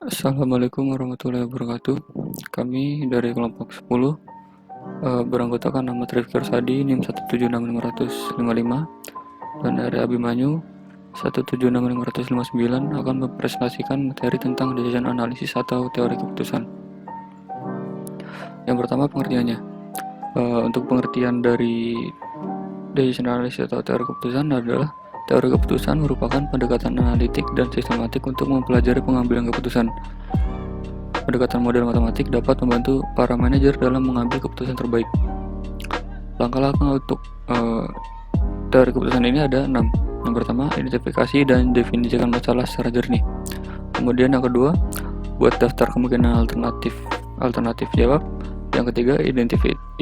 Assalamualaikum warahmatullahi wabarakatuh. Kami dari kelompok 10 beranggotakan nama Trifkir Sadi NIM 1766555 dan dari Abimanyu 1765559 akan mempresentasikan materi tentang decision analysis atau teori keputusan. Yang pertama pengertiannya. Untuk pengertian dari decision analysis atau teori keputusan adalah teori keputusan merupakan pendekatan analitik dan sistematik untuk mempelajari pengambilan keputusan. Pendekatan model matematik dapat membantu para manajer dalam mengambil keputusan terbaik. Langkah-langkah untuk teori keputusan ini ada 6. Yang pertama, identifikasi dan definisikan masalah secara jernih. Kemudian yang kedua, buat daftar kemungkinan alternatif jawab. Yang ketiga,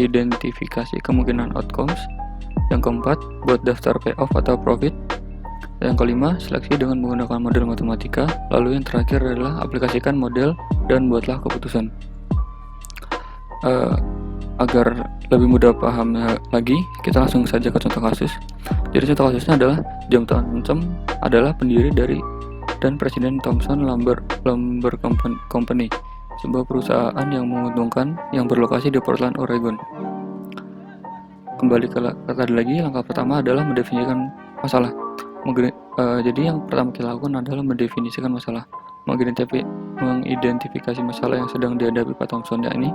identifikasi kemungkinan outcomes. Yang keempat, buat daftar payoff atau profit. Yang kelima, seleksi dengan menggunakan model matematika. Lalu yang terakhir adalah aplikasikan model dan buatlah keputusan. Agar lebih mudah paham lagi, kita langsung saja ke contoh kasus. Jadi contoh kasusnya adalah John Thomson adalah pendiri dari dan presiden Thomson Lumber Company, sebuah perusahaan yang menguntungkan yang berlokasi di Portland, Oregon. Kembali ke tadi lagi, langkah pertama adalah mendefinisikan masalah. Jadi yang pertama kita lakukan adalah mendefinisikan masalah, mengidentifikasi masalah yang sedang dihadapi Pak Thomson, yakni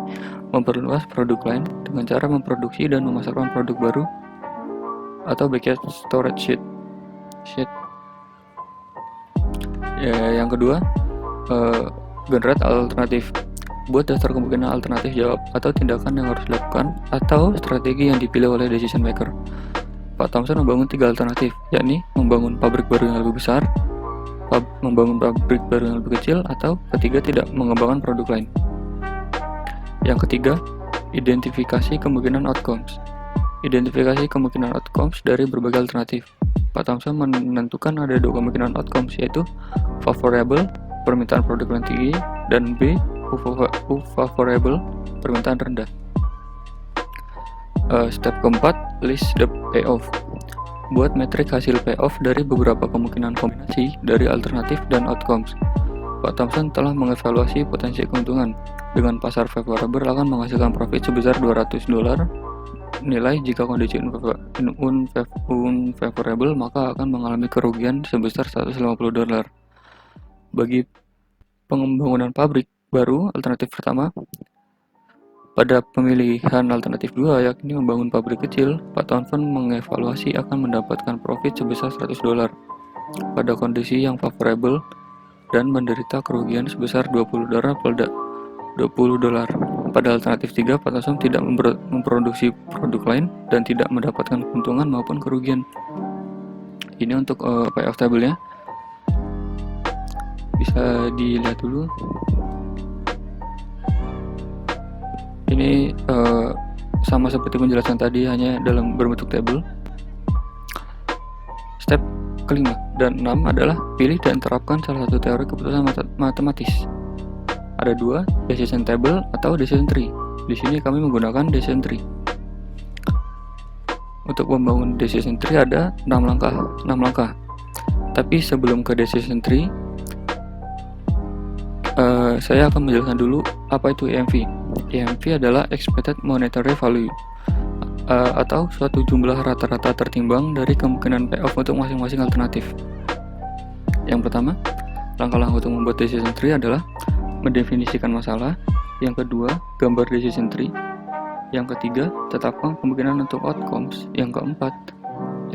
memperluas produk lain dengan cara memproduksi dan memasarkan produk baru atau backyard storage sheet. Yang kedua, generate alternatif. Buat daftar kemungkinan alternatif jawab atau tindakan yang harus dilakukan atau strategi yang dipilih oleh decision maker. Pak Thomson membangun 3 alternatif, yakni membangun pabrik baru yang lebih besar, membangun pabrik baru yang lebih kecil, atau ketiga tidak mengembangkan produk lain. Yang ketiga, identifikasi kemungkinan outcomes. Identifikasi kemungkinan outcomes dari berbagai alternatif. Pak Thomson menentukan ada 2 kemungkinan outcomes, yaitu favorable, permintaan produk yang tinggi, dan B, unfavorable, permintaan rendah. Step keempat, list the payoff. Buat metrik hasil payoff dari beberapa kemungkinan kombinasi dari alternatif dan outcomes. Pak Thomson telah mengevaluasi potensi keuntungan. Dengan pasar favorable akan menghasilkan profit sebesar $200. Nilai jika kondisi unfavorable maka akan mengalami kerugian sebesar $150. Bagi pengembangan pabrik baru, alternatif pertama, pada pemilihan alternatif 2, yakni membangun pabrik kecil, Pak Thomson mengevaluasi akan mendapatkan profit sebesar $100 pada kondisi yang favorable dan menderita kerugian sebesar $20 Pada alternatif 3, Pak Thomson tidak memproduksi produk lain dan tidak mendapatkan keuntungan maupun kerugian. Ini untuk payoff table-nya. Bisa dilihat dulu. Ini sama seperti penjelasan tadi, hanya dalam berbentuk table. Step kelima dan 6 adalah pilih dan terapkan salah satu teori keputusan matematis. Ada 2, decision table atau decision tree. Di sini kami menggunakan decision tree. Untuk membangun decision tree ada 6 langkah. Tapi sebelum ke decision tree, saya akan menjelaskan dulu apa itu EMV. EMV adalah Expected Monetary Value, atau suatu jumlah rata-rata tertimbang dari kemungkinan payoff untuk masing-masing alternatif. Yang pertama, langkah-langkah untuk membuat decision tree adalah mendefinisikan masalah. Yang kedua, gambar decision tree. Yang ketiga, tetapkan kemungkinan untuk outcomes. Yang keempat,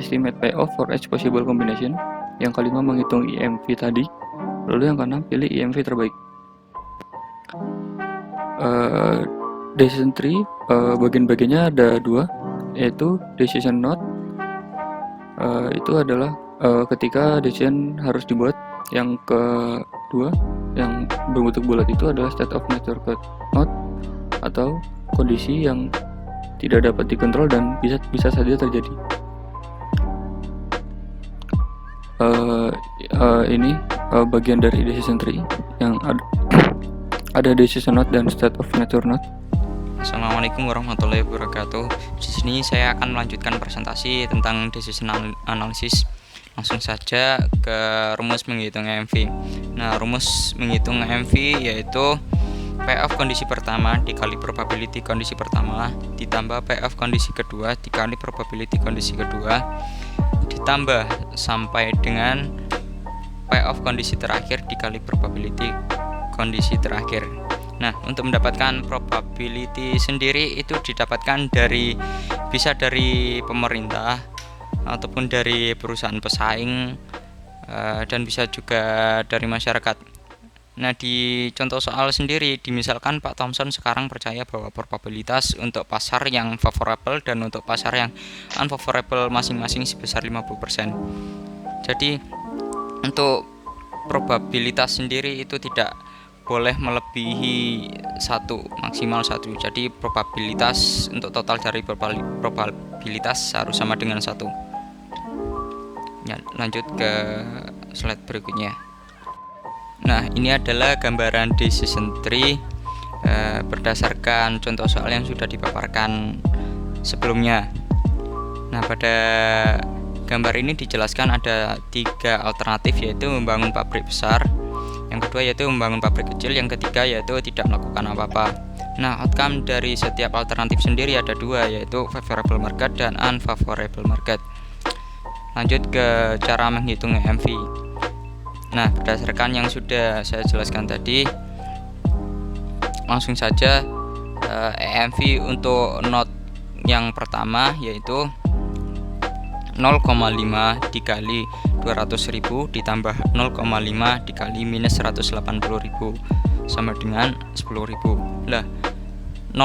estimate payoff for each possible combination. Yang kelima, menghitung EMV tadi. Lalu yang keenam, pilih EMV terbaik. Decision tree bagian-bagiannya ada 2, yaitu decision node. Itu adalah ketika decision harus dibuat. Yang kedua, yang berbentuk bulat itu adalah state of nature node, atau kondisi yang tidak dapat dikontrol dan bisa saja terjadi. Ini bagian dari decision tree yang ada decision node dan state of nature node. Assalamualaikum warahmatullahi wabarakatuh. Di sini saya akan melanjutkan presentasi tentang decision analysis. Langsung saja ke rumus menghitung EMV. Nah, rumus menghitung EMV yaitu P of kondisi pertama dikali probability kondisi pertama ditambah P of kondisi kedua dikali probability kondisi kedua ditambah sampai dengan P of kondisi terakhir dikali probability kondisi terakhir. Nah, untuk mendapatkan probability sendiri itu didapatkan bisa dari pemerintah ataupun dari perusahaan pesaing, dan bisa juga dari masyarakat. Nah, di contoh soal sendiri dimisalkan Pak Thomson sekarang percaya bahwa probabilitas untuk pasar yang favorable dan untuk pasar yang unfavorable masing-masing sebesar 50%. Jadi untuk probabilitas sendiri itu tidak boleh melebihi 1, maksimal 1. Jadi probabilitas untuk total dari probabilitas harus sama dengan 1. Ya, lanjut ke slide berikutnya. Nah, ini adalah gambaran decision tree berdasarkan contoh soal yang sudah dipaparkan sebelumnya. Nah, pada gambar ini dijelaskan ada 3 alternatif, yaitu membangun pabrik besar, yang kedua yaitu membangun pabrik kecil, yang ketiga yaitu tidak melakukan apa-apa. Nah, outcome dari setiap alternatif sendiri ada 2, yaitu favorable market dan unfavorable market. Lanjut ke cara menghitung EMV. Nah, berdasarkan yang sudah saya jelaskan tadi, langsung saja EMV untuk node yang pertama yaitu 0,5 dikali 200.000 ditambah 0,5 dikali minus 180.000 sama dengan 10.000. Lah, 0,5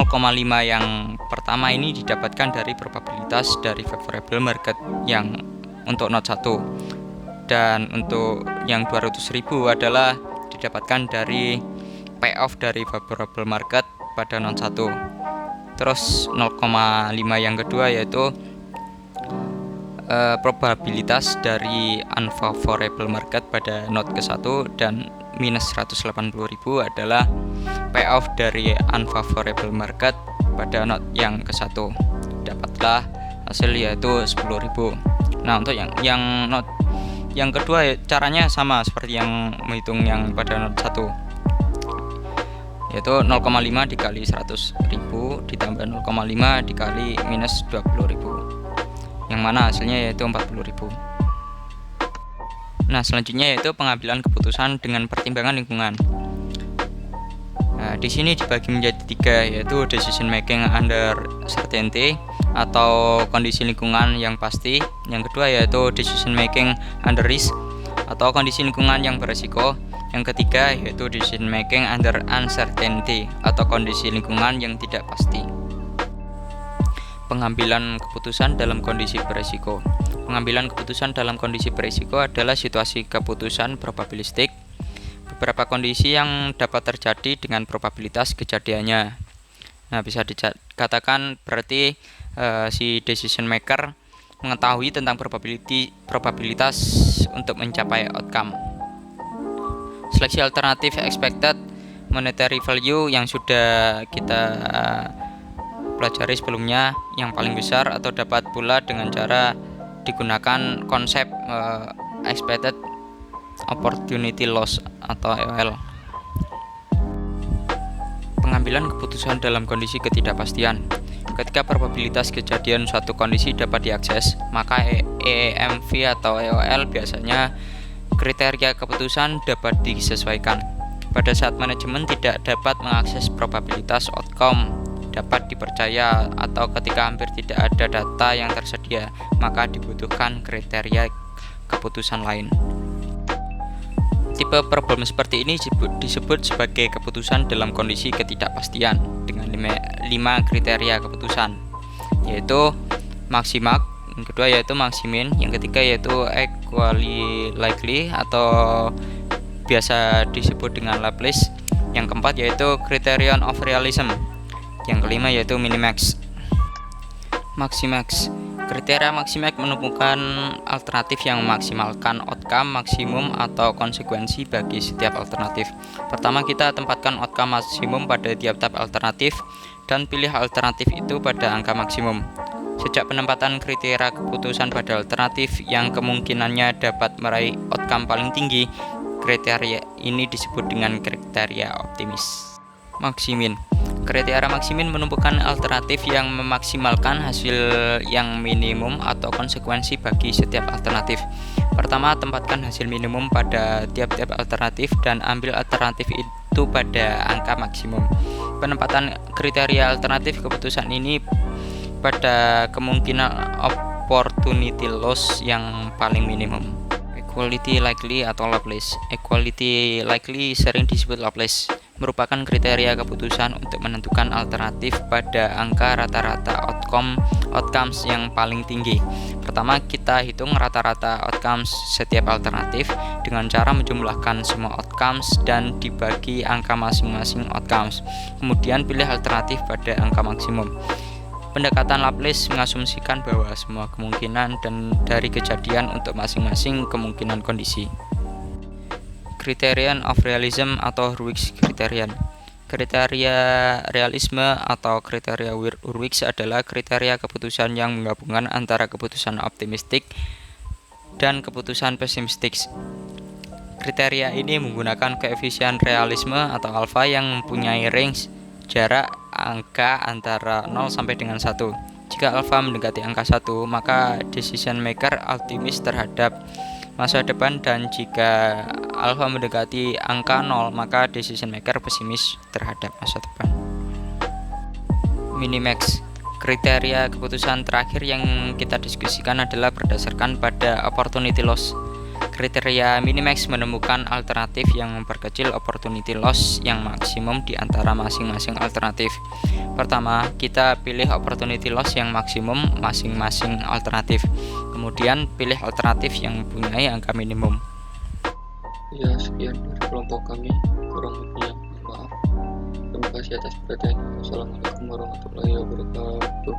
yang pertama ini didapatkan dari probabilitas dari favorable market yang untuk node 1. Dan untuk yang 200.000 adalah didapatkan dari payoff dari favorable market pada node 1. Terus 0,5 yang kedua yaitu probabilitas dari unfavorable market pada node ke-1, dan minus 180.000 adalah payoff dari unfavorable market pada node yang ke-1. Dapatlah hasil yaitu 10.000. Nah, untuk yang node yang kedua caranya sama seperti yang menghitung yang pada node 1, yaitu 0,5 dikali 100.000 ditambah 0,5 dikali minus 20.000, yang mana hasilnya yaitu 40.000. Nah, selanjutnya yaitu pengambilan keputusan dengan pertimbangan lingkungan. Nah, di sini dibagi menjadi 3, yaitu decision making under certainty atau kondisi lingkungan yang pasti. Yang kedua yaitu decision making under risk atau kondisi lingkungan yang beresiko. Yang ketiga yaitu decision making under uncertainty atau kondisi lingkungan yang tidak pasti. Pengambilan keputusan dalam kondisi beresiko. Pengambilan keputusan dalam kondisi beresiko adalah situasi keputusan probabilistik, beberapa kondisi yang dapat terjadi dengan probabilitas kejadiannya. Nah, bisa dikatakan berarti si decision maker mengetahui tentang probabilitas untuk mencapai outcome. Seleksi alternatif expected monetary value yang sudah kita pelajari sebelumnya, yang paling besar, atau dapat pula dengan cara digunakan konsep expected opportunity loss atau EOL. Pengambilan keputusan dalam kondisi ketidakpastian. Ketika probabilitas kejadian suatu kondisi dapat diakses, maka EMV atau EOL biasanya kriteria keputusan dapat disesuaikan. Pada saat manajemen tidak dapat mengakses probabilitas outcome dapat dipercaya atau ketika hampir tidak ada data yang tersedia, maka dibutuhkan kriteria keputusan lain. Tipe problem seperti ini disebut sebagai keputusan dalam kondisi ketidakpastian dengan 5 kriteria keputusan, yaitu maximax, yang kedua yaitu maximin, yang ketiga yaitu equally likely atau biasa disebut dengan Laplace, yang keempat yaitu criterion of realism, yang kelima yaitu minimax. Maximax. Kriteria maximax menemukan alternatif yang memaksimalkan outcome maksimum atau konsekuensi bagi setiap alternatif. Pertama, kita tempatkan outcome maksimum pada tiap-tiap alternatif dan pilih alternatif itu pada angka maksimum. Sejak penempatan kriteria keputusan pada alternatif yang kemungkinannya dapat meraih outcome paling tinggi, kriteria ini disebut dengan kriteria optimis. Maksimin. Kriteria maksimin menentukan alternatif yang memaksimalkan hasil yang minimum atau konsekuensi bagi setiap alternatif. Pertama, tempatkan hasil minimum pada tiap-tiap alternatif dan ambil alternatif itu pada angka maksimum. Penempatan kriteria alternatif keputusan ini pada kemungkinan opportunity loss yang paling minimum. Equality likely atau Laplace. Equality likely sering disebut Laplace, merupakan kriteria keputusan untuk menentukan alternatif pada angka rata-rata outcomes yang paling tinggi. Pertama, kita hitung rata-rata outcomes setiap alternatif dengan cara menjumlahkan semua outcomes dan dibagi angka masing-masing outcomes. Kemudian pilih alternatif pada angka maksimum. Pendekatan Laplace mengasumsikan bahwa semua kemungkinan dan dari kejadian untuk masing-masing kemungkinan kondisi. Criterion of Realism atau Hurwitz Criterion. Kriteria realisme atau kriteria Hurwitz adalah kriteria keputusan yang menggabungkan antara keputusan optimistik dan keputusan pesimistik. Kriteria ini menggunakan koefisien realisme atau alfa yang mempunyai range jarak angka antara 0 sampai dengan 1. Jika alfa mendekati angka 1, maka decision maker optimis terhadap masa depan, dan jika alfa mendekati angka 0, maka decision maker pesimis terhadap masa depan. Minimax. Kriteria keputusan terakhir yang kita diskusikan adalah berdasarkan pada opportunity loss. Kriteria minimax menemukan alternatif yang memperkecil opportunity loss yang maksimum di antara masing-masing alternatif. Pertama, kita pilih opportunity loss yang maksimum masing-masing alternatif. Kemudian pilih alternatif yang mempunyai angka minimum. Ya, sekian dari kelompok kami. Kurang lebihnya mohon maaf. Terima kasih atas perhatiannya. Wassalamualaikum warahmatullahi wabarakatuh.